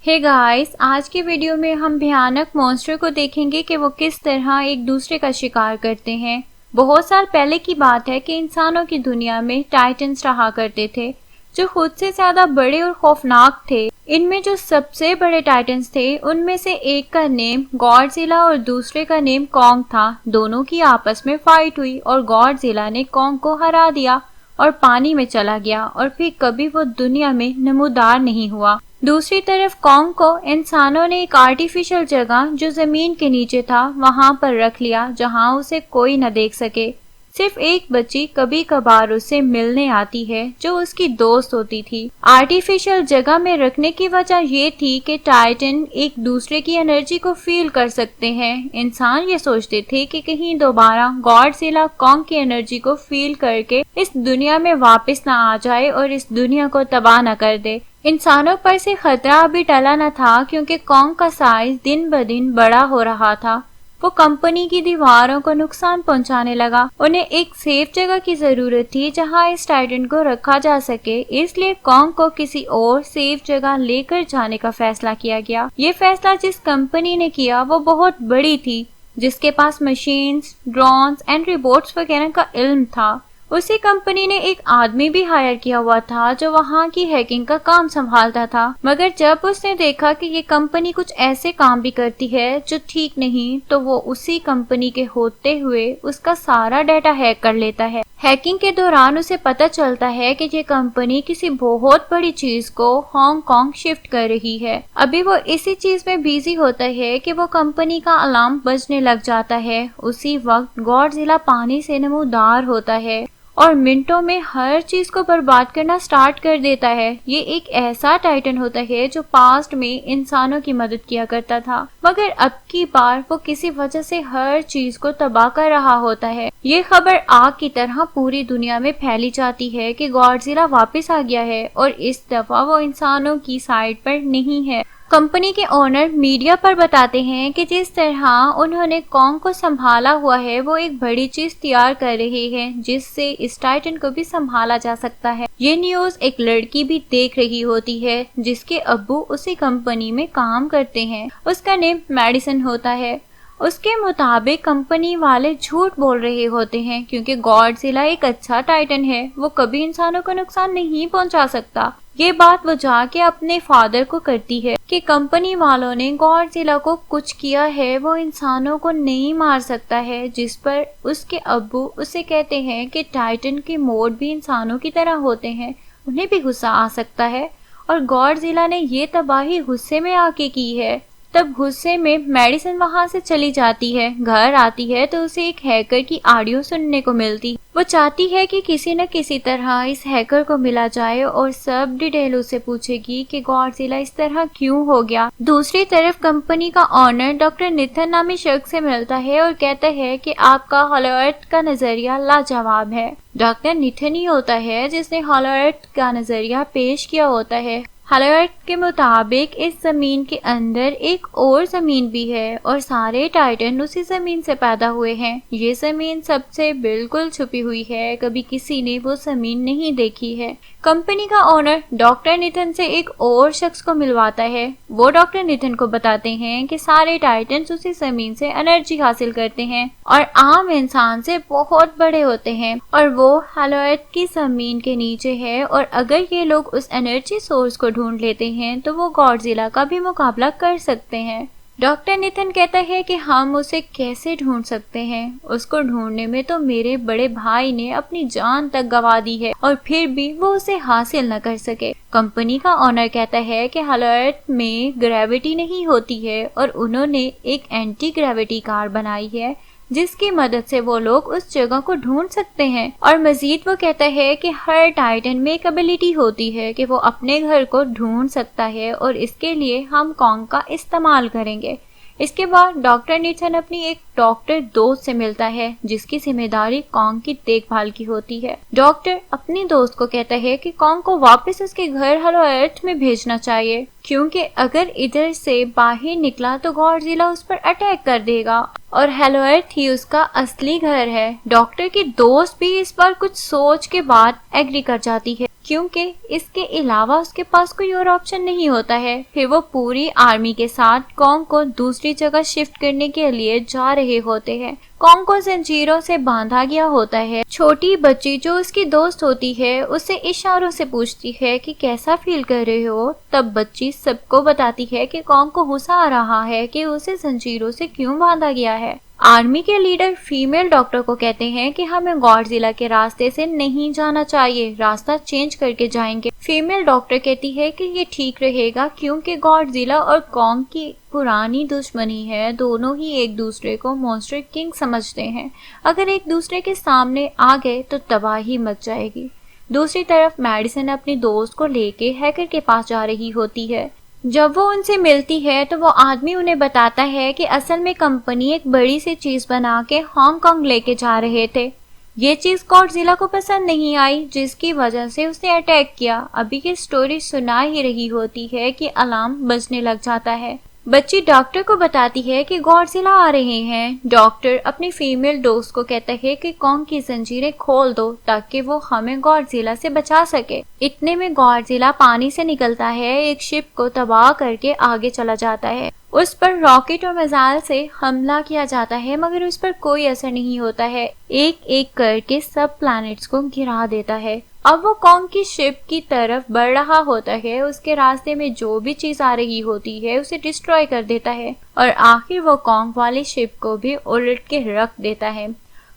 Hey guys, आज की video में हम भयानक मॉन्स्टर को देखेंगे कि वो किस तरह एक दूसरे का शिकार करते हैं। बहुत साल पहले की बात है कि इंसानों की दुनिया में टाइटन्स रहा करते थे जो खुद से ज्यादा बड़े और खौफनाक थे। इनमें जो सबसे बड़े टाइटन्स थे उनमें से एक का नेम गॉडजिला और दूसरे का नेम कॉन्ग था। दोनों की आपस में फाइट हुई और गॉडजिला ने कॉन्ग को हरा दिया और पानी में चला गया और फिर कभी वो दुनिया में नमूदार नहीं हुआ। दूसरी तरफ कॉन्ग को इंसानों ने एक आर्टिफिशियल जगह जो जमीन के नीचे था वहां पर रख लिया जहां उसे कोई न देख सके। सिर्फ एक बच्ची कभी कभार उससे मिलने आती है जो उसकी दोस्त होती थी। आर्टिफिशियल जगह में रखने की वजह ये थी कि टाइटन एक दूसरे की एनर्जी को फील कर सकते हैं। इंसान ये सोचते थे कि कहीं दोबारा गॉडजिला कॉन्ग की एनर्जी को फील करके इस दुनिया में वापस ना आ जाए और इस दुनिया को तबाह न कर दे। इंसानों पर से खतरा अभी टला न था क्योंकि कॉन्ग का साइज दिन ब दिन बड़ा हो रहा था। वो कंपनी की दीवारों को नुकसान पहुंचाने लगा। उन्हें एक सेफ जगह की जरूरत थी जहां इस टाइटन को रखा जा सके, इसलिए कॉन्ग को किसी और सेफ जगह लेकर जाने का फैसला किया गया। ये फैसला जिस कंपनी ने किया वो बहुत बड़ी थी, जिसके पास मशीन्स, ड्रोन्स एंड रोबोट्स वगैरह का इल्म था। उसी कंपनी ने एक आदमी भी हायर किया हुआ था जो वहां की हैकिंग का काम संभालता था। मगर जब उसने देखा कि ये कंपनी कुछ ऐसे काम भी करती है जो ठीक नहीं, तो वो उसी कंपनी के होते हुए उसका सारा डाटा हैक कर लेता है। हैकिंग के दौरान उसे पता चलता है कि ये कंपनी किसी बहुत बड़ी चीज को हांगकांग शिफ्ट कर रही है। अभी वो इसी चीज में बिजी होता है कि वो कंपनी का अलार्म बजने लग जाता है। उसी वक्त गॉडजिला पानी से नमूदार होता है और मिनटों में हर चीज को बर्बाद करना स्टार्ट कर देता है। ये एक ऐसा टाइटन होता है जो पास्ट में इंसानों की मदद किया करता था, मगर अब की बार वो किसी वजह से हर चीज को तबाह कर रहा होता है। ये खबर आग की तरह पूरी दुनिया में फैली जाती है कि गॉडजिला वापस आ गया है और इस दफा वो इंसानों की साइड पर नहीं है। कंपनी के ओनर मीडिया पर बताते हैं कि जिस तरह उन्होंने कॉन्ग को संभाला हुआ है वो एक बड़ी चीज तैयार कर रहे हैं जिससे इस टाइटन को भी संभाला जा सकता है। ये न्यूज एक लड़की भी देख रही होती है जिसके अब्बू उसी कंपनी में काम करते हैं। उसका नेम मेडिसन होता है। उसके मुताबिक कंपनी वाले झूठ बोल रहे होते हैं क्योंकि गॉडजिला एक अच्छा टाइटन है, वो कभी इंसानों को नुकसान नहीं पहुंचा सकता। ये बात वो जाके अपने फादर को करती है कि कंपनी वालों ने गॉडजिला को कुछ किया है, वो इंसानों को नहीं मार सकता है। जिस पर उसके अब्बू उसे कहते हैं कि टाइटन के मोड भी इंसानों की तरह होते हैं, उन्हें भी गुस्सा आ सकता है और गॉडजिला ने ये तबाही गुस्से में आके की है। तब गुस्से में मेडिसन वहां से चली जाती है। घर आती है तो उसे एक हैकर की ऑडियो सुनने को मिलती। वो चाहती है कि किसी न किसी तरह इस हैकर को मिला जाए और सब डिटेल उसे पूछेगी कि गॉडजिला इस तरह क्यों हो गया। दूसरी तरफ कंपनी का ऑनर डॉक्टर निथन नामी शख्स से मिलता है और कहता है कि आपका हॉलो अर्थ का नजरिया लाजवाब है। डॉक्टर निथन ही होता है जिसने हॉलो अर्थ का नजरिया पेश किया होता है। हॉलो अर्थ के मुताबिक इस जमीन के अंदर एक और जमीन भी है और सारे टाइटन उसी जमीन से पैदा हुए हैं। ये जमीन सबसे बिल्कुल छुपी हुई है, कभी किसी ने वो जमीन नहीं देखी है। कंपनी का ओनर डॉक्टर निथन से एक और शख्स को मिलवाता है। वो डॉक्टर निथन को बताते हैं कि सारे टाइटन्स उसी जमीन से एनर्जी हासिल करते हैं और आम इंसान से बहुत बड़े होते हैं और वो हॉलो अर्थ की जमीन के नीचे है। और अगर ये लोग उस एनर्जी सोर्स को ढूंढ लेते हैं तो वो गॉडजिला का भी मुकाबला कर सकते हैं। डॉक्टर निथन कहता है कि हम उसे कैसे ढूंढ सकते हैं, उसको ढूंढने में तो मेरे बड़े भाई ने अपनी जान तक गंवा दी है और फिर भी वो उसे हासिल न कर सके। कंपनी का ओनर कहता है कि हॉलो अर्थ में ग्रेविटी नहीं होती है और उन्होंने एक एंटी ग्रेविटी कार बनाई है जिसकी मदद से वो लोग उस जगह को ढूंढ सकते हैं। और मजीद वो कहता है कि हर टाइटन में एक एबिलिटी होती है कि वो अपने घर को ढूंढ सकता है और इसके लिए हम कॉन्ग का इस्तेमाल करेंगे। इसके बाद डॉक्टर निथन अपनी एक डॉक्टर दोस्त से मिलता है जिसकी जिम्मेदारी कॉन्ग की देखभाल की होती है। डॉक्टर अपनी दोस्त को कहता है कि कॉन्ग को वापस उसके घर हॉलो अर्थ में भेजना चाहिए क्योंकि अगर इधर से बाहर निकला तो गॉडजिला उस पर अटैक कर देगा और हेलो अर्थ ही उसका असली घर है। डॉक्टर की दोस्त भी इस बार कुछ सोच के बाद एग्री कर जाती है, क्योंकि इसके अलावा उसके पास कोई और ऑप्शन नहीं होता है। फिर वो पूरी आर्मी के साथ कॉन्ग को दूसरी जगह शिफ्ट करने के लिए जा रहे होते हैं। कॉन्ग को जंजीरों से बांधा गया होता है। छोटी बच्ची जो उसकी दोस्त होती है उससे इशारों से पूछती है कि कैसा फील कर रहे हो। तब बच्ची सबको बताती है कि कॉन्ग को गुस्सा आ रहा है कि उसे जंजीरों से क्यों बांधा गया है। आर्मी के लीडर फीमेल डॉक्टर को कहते हैं कि हमें गॉडजिला के रास्ते से नहीं जाना चाहिए, रास्ता चेंज करके जाएंगे। फीमेल डॉक्टर कहती है कि ये ठीक रहेगा क्योंकि गॉडजिला और कॉन्ग की पुरानी दुश्मनी है। दोनों ही एक दूसरे को मॉन्स्टर किंग समझते हैं। अगर एक दूसरे के सामने आ गए तो तबाही मच जाएगी। दूसरी तरफ मेडिसिन अपनी दोस्त को लेके हैकर के पास जा रही होती है। जब वो उनसे मिलती है तो वो आदमी उन्हें बताता है कि असल में कंपनी एक बड़ी सी चीज बना के हांगकांग लेके जा रहे थे। ये चीज गॉडजिला को पसंद नहीं आई, जिसकी वजह से उसने अटैक किया। अभी ये स्टोरी सुना ही रही होती है कि अलार्म बजने लग जाता है। बच्ची डॉक्टर को बताती है कि गॉडजिला आ रहे हैं। डॉक्टर अपनी फीमेल दोस्त को कहता है कि कॉन्ग की जंजीरें खोल दो ताकि वो हमें गॉडजिला से बचा सके। इतने में गॉडजिला पानी से निकलता है, एक शिप को तबाह करके आगे चला जाता है। उस पर रॉकेट और मिसाइल से हमला किया जाता है, मगर उस पर कोई असर नहीं होता है। एक एक करके सब प्लैनेट्स को गिरा देता है। अब वो कॉन्ग की शिप की तरफ बढ़ रहा होता है। उसके रास्ते में जो भी चीज आ रही होती है उसे डिस्ट्रॉय कर देता है और आखिर वो कॉन्ग वाली शिप को भी उलट के रख देता है।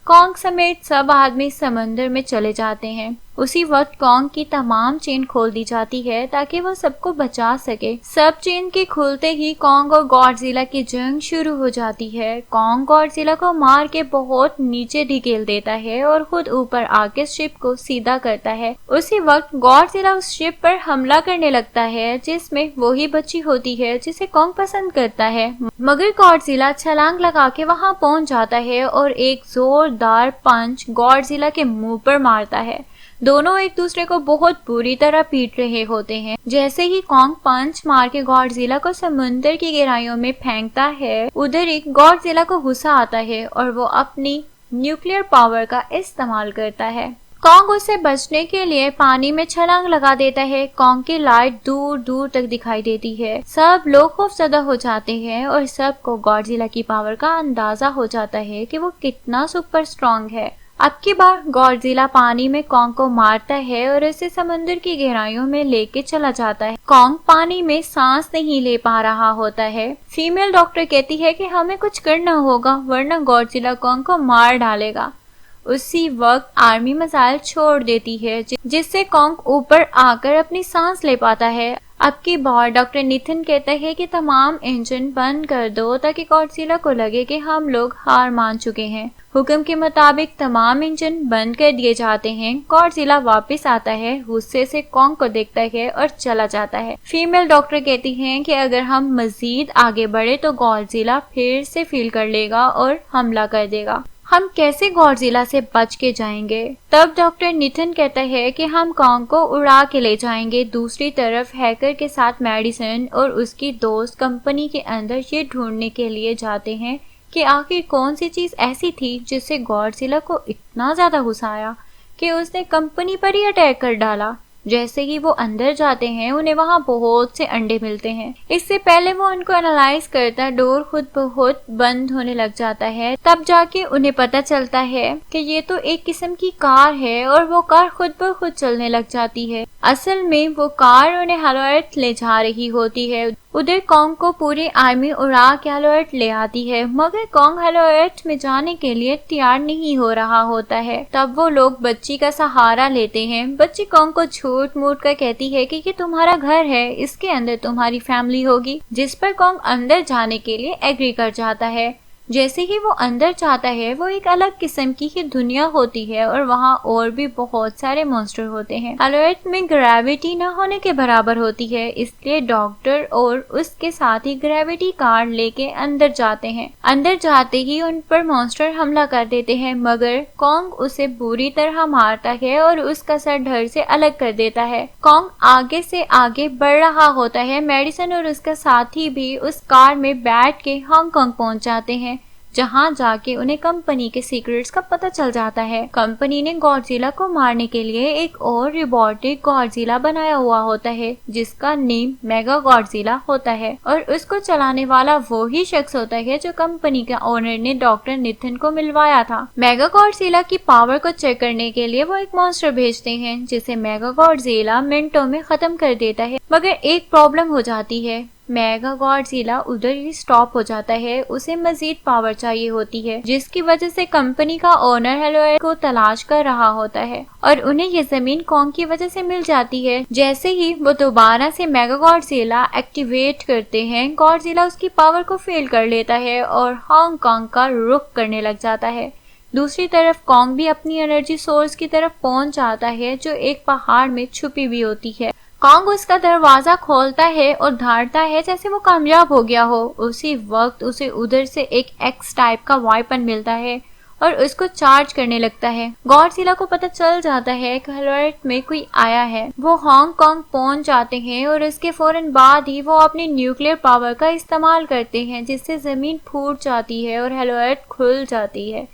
कॉन्ग समेत सब आदमी समंदर में चले जाते हैं। उसी वक्त कॉन्ग की तमाम चेन खोल दी जाती है ताकि वो सबको बचा सके। सब चेन के खुलते ही कॉन्ग और गॉडजिला की जंग शुरू हो जाती है। कॉन्ग गॉडजिला को मार के बहुत नीचे ढकेल देता है और खुद ऊपर आके शिप को सीधा करता है। उसी वक्त गॉडजिला उस शिप पर हमला करने लगता है जिसमें वही बच्ची होती है जिसे कॉन्ग पसंद करता है। मगर गॉडजिला छलांग लगा के वहां पहुंच जाता है और एक जोरदार पंच गॉडजिला के मुंह पर मारता है। दोनों एक दूसरे को बहुत बुरी तरह पीट रहे होते हैं। जैसे ही कॉन्ग पंच मार के गॉडजिला को समुद्र की गहराइयों में फेंकता है, उधर ही गॉडजिला को गुस्सा आता है और वो अपनी न्यूक्लियर पावर का इस्तेमाल करता है। कॉन्ग उससे बचने के लिए पानी में छलांग लगा देता है। कॉन्ग की लाइट दूर दूर तक दिखाई देती है। सब लोग खौफजदा हो जाते हैं और सबको गॉडजिला की पावर का अंदाजा हो जाता है कि वो कितना सुपर स्ट्रॉन्ग है। अब की बार गॉडजिला पानी में कॉन्ग को मारता है और उसे समुद्र की गहराइयों में लेके चला जाता है। कॉन्ग पानी में सांस नहीं ले पा रहा होता है। फीमेल डॉक्टर कहती है कि हमें कुछ करना होगा वरना गॉडजिला कॉन्ग को मार डालेगा। उसी वक्त आर्मी मिसाइल छोड़ देती है जिससे कॉन्ग ऊपर आकर अपनी सांस ले पाता है। अब की बार डॉक्टर निथिन कहता है कि तमाम इंजन बंद कर दो ताकि गॉडजिला को लगे कि हम लोग हार मान चुके हैं। हुक्म के मुताबिक तमाम इंजन बंद कर दिए जाते हैं। गॉडजिला वापस आता है, गुस्से से कॉन्ग को देखता है और चला जाता है। फीमेल डॉक्टर कहती हैं कि अगर हम मजीद आगे बढ़े तो गॉडजिला फिर से फील कर लेगा और हमला कर देगा। हम कैसे गॉडजिला से बच के जाएंगे? तब डॉक्टर निथिन कहता है कि हम कॉन्ग को उड़ा के ले जाएंगे। दूसरी तरफ हैकर के साथ मेडिसिन और उसकी दोस्त कंपनी के अंदर ये ढूंढने के लिए जाते हैं कि आखिर कौन सी चीज ऐसी थी जिससे गॉडजिला को इतना ज्यादा गुस्सा आया कि उसने कंपनी पर ही अटैक कर डाला। जैसे ही वो अंदर जाते हैं उन्हें वहाँ बहुत से अंडे मिलते हैं। इससे पहले वो उनको एनालाइज करता डोर खुद ब खुद बंद होने लग जाता है। तब जाके उन्हें पता चलता है कि ये तो एक किस्म की कार है और वो कार खुद ब खुद चलने लग जाती है। असल में वो कार उन्हें हेलो अर्थ ले जा रही होती है। उधर कॉन्ग को पूरी आर्मी उड़ा के हेलो अर्थ ले आती है, मगर कॉन्ग हेलो अर्थ में जाने के लिए तैयार नहीं हो रहा होता है। तब वो लोग बच्ची का सहारा लेते हैं। बच्ची कॉन्ग को झूठ मूठ कर कहती है कि ये तुम्हारा घर है, इसके अंदर तुम्हारी फैमिली होगी, जिस पर कॉन्ग अंदर जाने के लिए एग्री कर जाता है। जैसे ही वो अंदर जाता है वो एक अलग किस्म की ही दुनिया होती है और वहाँ और भी बहुत सारे मॉन्स्टर होते हैं। हेलो अर्थ में ग्रेविटी न होने के बराबर होती है, इसलिए डॉक्टर और उसके साथ ही ग्रेविटी कार्ड लेके अंदर जाते हैं। अंदर जाते ही उन पर मॉन्स्टर हमला कर देते हैं, मगर कॉन्ग उसे बुरी तरह मारता है और उसका सर धड़ से अलग कर देता है। कॉन्ग आगे से आगे बढ़ रहा होता है। मेडिसन और उसका साथी भी उस कार में बैठ के हांगकांग पहुंच जाते हैं, जहां जाके उन्हें कंपनी के सीक्रेट्स का पता चल जाता है। कंपनी ने गॉडजिला को मारने के लिए एक और रोबोटिक गॉडजिला बनाया हुआ होता है, जिसका नेम मेगा गॉडजिला होता है और उसको चलाने वाला वो ही शख्स होता है जो कंपनी के ओनर ने डॉक्टर निथिन को मिलवाया था। मेगा गॉडजिला की पावर को चेक करने के लिए वो एक मॉन्स्टर भेजते हैं, जिसे मेगा गॉडजिला मिनटों में खत्म कर देता है। मगर एक प्रॉब्लम हो जाती है, मेगा गॉडजिला उधर ही स्टॉप हो जाता है। उसे मजीद पावर चाहिए होती है, जिसकी वजह से कंपनी का ओनर हेलो अर्थ को तलाश कर रहा होता है और उन्हें ये जमीन कॉन्ग की वजह से मिल जाती है। जैसे ही वो दोबारा से मेगा गॉडजिला एक्टिवेट करते हैं, गॉडजिला उसकी पावर को फेल कर लेता है और हांगकांग का रुख करने लग जाता है। दूसरी तरफ कॉन्ग भी अपनी एनर्जी सोर्स की तरफ पहुंच जाता है, जो एक पहाड़ में छुपी हुई होती है। कॉन्ग उसका दरवाजा खोलता है और धाड़ता है जैसे वो कामयाब हो गया हो। उसी वक्त उसे उधर से एक एक्स टाइप का वेपन मिलता है और उसको चार्ज करने लगता है। गॉडजिला को पता चल जाता है कि हेलो अर्थ में कोई आया है। वो हांगकांग पहुंच जाते हैं और इसके फौरन बाद ही वो अपनी न्यूक्लियर पावर का इस्तेमाल करते हैं, जिससे जमीन फूट जाती है और हेलो अर्थ खुल जाती है।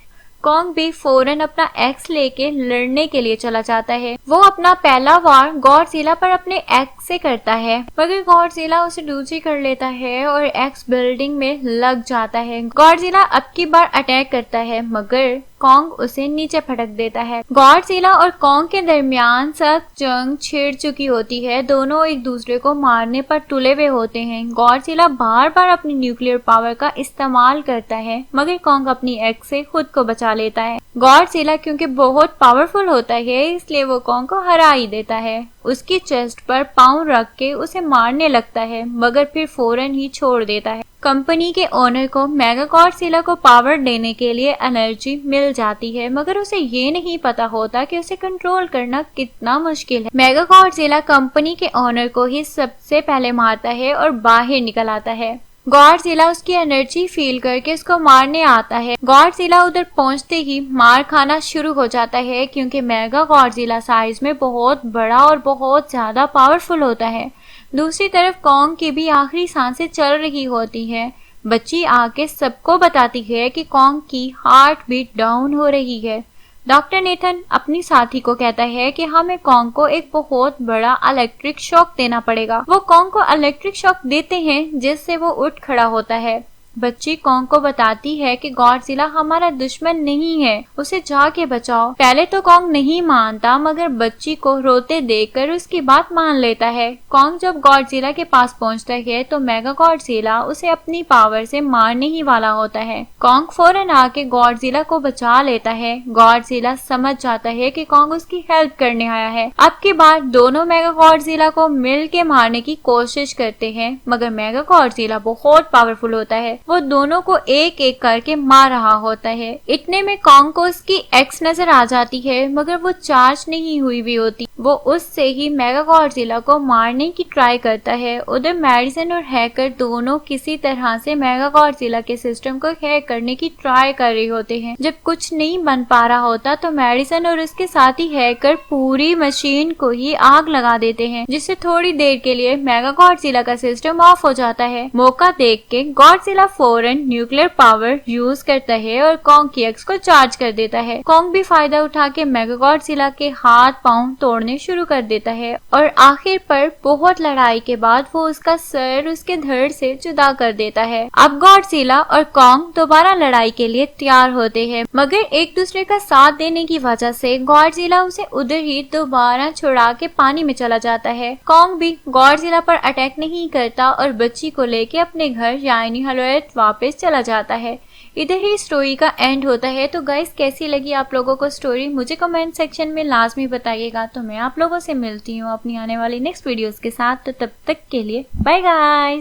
कॉन्ग भी फौरन अपना एक्स लेके लड़ने के लिए चला जाता है। वो अपना पहला वार गॉडजिला पर अपने एक्स से करता है, मगर गॉडजिला उसे दूसरी कर लेता है और एक्स बिल्डिंग में लग जाता है। गॉडजिला अब की बार अटैक करता है, मगर कॉन्ग उसे नीचे फटक देता है। गॉडजिला और कॉन्ग के दरमियान सख्त जंग छिड़ चुकी होती है। दोनों एक दूसरे को मारने पर तुले हुए होते हैं। गॉडजिला बार बार अपनी न्यूक्लियर पावर का इस्तेमाल करता है, मगर कॉन्ग अपनी एक्स से खुद को बचा लेता है। गॉडजिला क्योंकि बहुत पावरफुल होता है, इसलिए वो कॉन्ग को हरा ही देता है। उसकी चेस्ट पर पाँव रख के उसे मारने लगता है, मगर फिर फौरन ही छोड़ देता है। कंपनी के ओनर को मेगा गॉडजिला को पावर देने के लिए एनर्जी मिल जाती है, मगर उसे ये नहीं पता होता कि उसे कंट्रोल करना कितना मुश्किल है। मेगा गॉडजिला कंपनी के ओनर को ही सबसे पहले मारता है और बाहर निकल आता है। गॉडजिला उसकी एनर्जी फील करके उसको मारने आता है। गॉडजिला उधर पहुंचते ही मार खाना शुरू हो जाता है, क्योंकि मेगा गॉडजिला साइज में बहुत बड़ा और बहुत ज्यादा पावरफुल होता है। दूसरी तरफ कॉन्ग की भी आखिरी सांसें चल रही होती हैं। बच्ची आके सबको बताती है कि कॉन्ग की हार्ट बीट डाउन हो रही है। डॉक्टर नेथन अपनी साथी को कहता है कि हमें कॉन्ग को एक बहुत बड़ा इलेक्ट्रिक शॉक देना पड़ेगा। वो कॉन्ग को इलेक्ट्रिक शॉक देते हैं, जिससे वो उठ खड़ा होता है। बच्ची कॉन्ग को बताती है कि गॉडजिला हमारा दुश्मन नहीं है, उसे जाके बचाओ। पहले तो कॉन्ग नहीं मानता, मगर बच्ची को रोते देखकर उसकी बात मान लेता है। कॉन्ग जब गॉडजिला के पास पहुंचता है तो मेगा गॉडजिला उसे अपनी पावर से मारने ही वाला होता है। कॉन्ग फौरन आके गॉडजिला को बचा लेता है। गॉडजिला समझ जाता है कि कॉन्ग उसकी हेल्प करने आया है। अब की बार दोनों मेगा गॉडजिला को मिल के मारने की कोशिश करते हैं, मगर मेगा गॉडजिला बहुत पावरफुल होता है। वो दोनों को एक एक करके मार रहा होता है। इतने में कॉन्ग को उसकी एक्स नजर आ जाती है, मगर वो चार्ज नहीं हुई होती। वो उससे ही मेगा गॉडजिला को मारने की ट्राई करता है। उधर मेडिसन और हैकर दोनों किसी तरह से मेगा गॉडजिला के सिस्टम को हैक करने की ट्राई कर रहे होते हैं। जब कुछ नहीं बन पा रहा होता तो मेडिसन और उसके साथी हैकर पूरी मशीन को ही आग लगा देते हैं, जिससे थोड़ी देर के लिए मेगा गॉडजिला का सिस्टम ऑफ हो जाता है। मौका देख के गॉडजिला फौरन न्यूक्लियर पावर यूज करता है और कॉन्ग की एक्स को चार्ज कर देता है। कॉन्ग भी फायदा उठा के मेगा गॉडजिला के हाथ पांव तोड़ने शुरू कर देता है और आखिर पर बहुत लड़ाई के बाद वो उसका सर उसके धड़ से जुदा कर देता है। अब गॉडजिला और कॉन्ग दोबारा लड़ाई के लिए तैयार होते हैं, मगर एक दूसरे का साथ देने की वजह से गॉडजिला उसे उधर ही दोबारा छुड़ा के पानी में चला जाता है। कॉन्ग भी गॉडजिला पर अटैक नहीं करता और बच्ची को लेके अपने घर यानी हेलो अर्थ वापस चला जाता है। इधर ही स्टोरी का एंड होता है। तो गाइस, कैसी लगी आप लोगों को स्टोरी मुझे कमेंट सेक्शन में लाजमी बताइएगा। तो मैं आप लोगों से मिलती हूँ अपनी आने वाली नेक्स्ट वीडियोस के साथ। तो तब तक के लिए बाय गाइस।